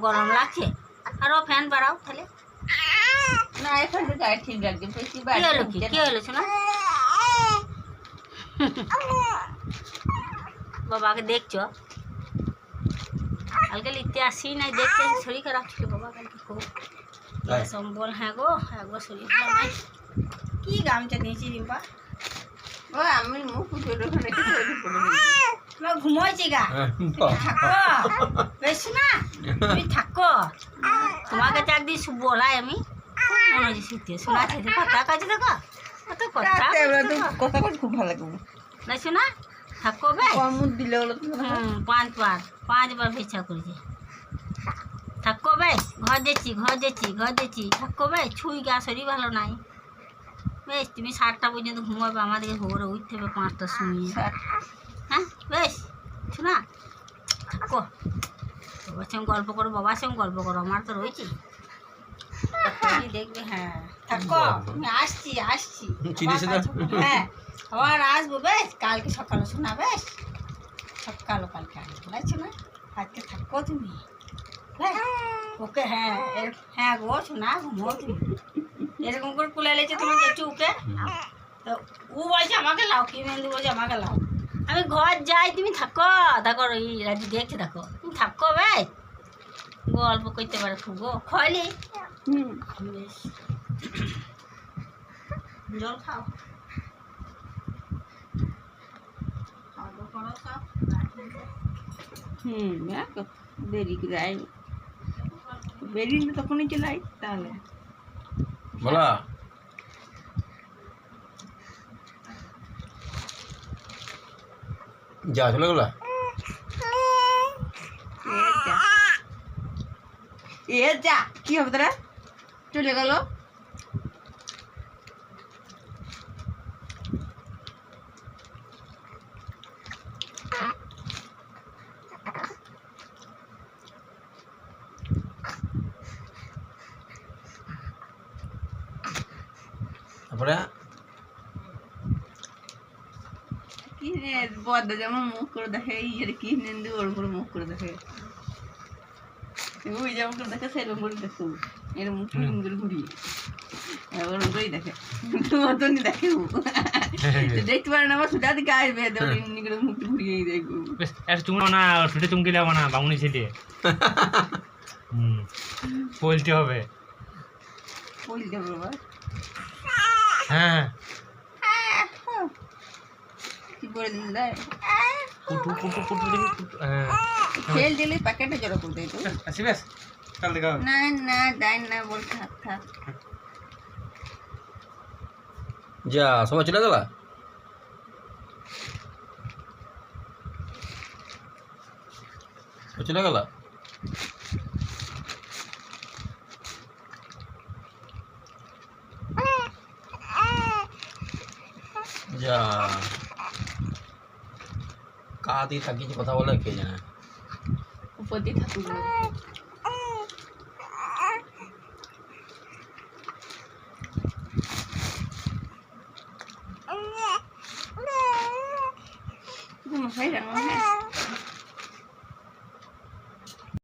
গরম লাগছে আরো ফ্যান বাড়াও তাহলে না এখন তো গায়ে ঠিক লাগছে বেশি কি বাড়ি হলো কি হলো শোনা বাবাকে দেখছো কালকে লিখতে আসি নাই দেখতে শরীর খারাপ ছিল বাবা কালকে খুব সম্বল হ্যাঁ গো একবার শরীর খারাপ নাই কি গামছা দিয়েছি রিম্পা ও আমি মুখ পুজোর ওখানে ঘুমোইছি গা থাকো বেশ না তুমি থাকো তোমাকে চাকদি বলাই আমি মনে হচ্ছে শীতে শোনা আছে কথা কাছে দেখো কত কথা কথা বল খুব ভালো লাগবে না শোনা থাকো বে কমুদ দিলে হলো 5বার ইচ্ছা করেছে থাকো বে ঘর যেছি থাকো বে ছুঁই গা শরীর ভালো নাই বেশ তুমি 7টা পর্যন্ত ঘুমাবে আমাদেরকে ভোরে উঠতে হবে 5টার সময় হ্যাঁ বেশ শোনা থাকো বাবার সঙ্গে গল্প করো বাবার সঙ্গে গল্প করো আমার তো রয়েছে দেখবে হ্যাঁ থাকো তুমি আসছি হ্যাঁ আবার আসবো বেশ কালকে সকালে শোনা বেশ সকালে কালকে আসবো বুঝছো না আজকে থাকো তুমি ওকে হ্যাঁ হ্যাঁ গো শোনা ঘুমো তুমি এরকম করে কুলে লেছে তোমার জেঠু ওকে তো ও বলছে আমাকে লাও কি মেন্দু বলছে আমাকে লাও আমি ঘর যাই তুমি থাকো এই রাজি দেখতে থাকো তুমি থাকো বেশ গল্প করতে পারে খুব গো খয়লি বেশ জল খাও দেরি করে আই বেরিয়ে তখনই চলে আই তাহলে বলা যা চলে গেল যা কি হবে তারা চলে গেল তারপরে কি বদ্দা যেমন মুখ করে দেখে এই কি নেন্দু ওর উপরে মুখ করে দেখে ওই যেমন করে দেখে সেরকম করে দেখো এরকম মুখ করে ঘুরিয়ে ওরকম করেই দেখে মতনই দেখে দেখতে পারে না আমার সুটা দিকে আসবে এমনি করে মুখ ঘুরিয়েই দেখবো চুমো না ছুটে চুমকি যাবো না বামুনি ছেলে বলতে হবে বলতে হবে বাবা হ্যাঁ কি করে দিলে খেল দিলে প্যাকেটে জড়ো করে দেয় তো আসিবেস কাল দেখা না না ডাইন না বল থাক যা সবাই চলে গেল চলে গেল যা কাদি থাকি কথা বলে কে জানে উপর দিয়ে ঠাকুর মশাই রান্না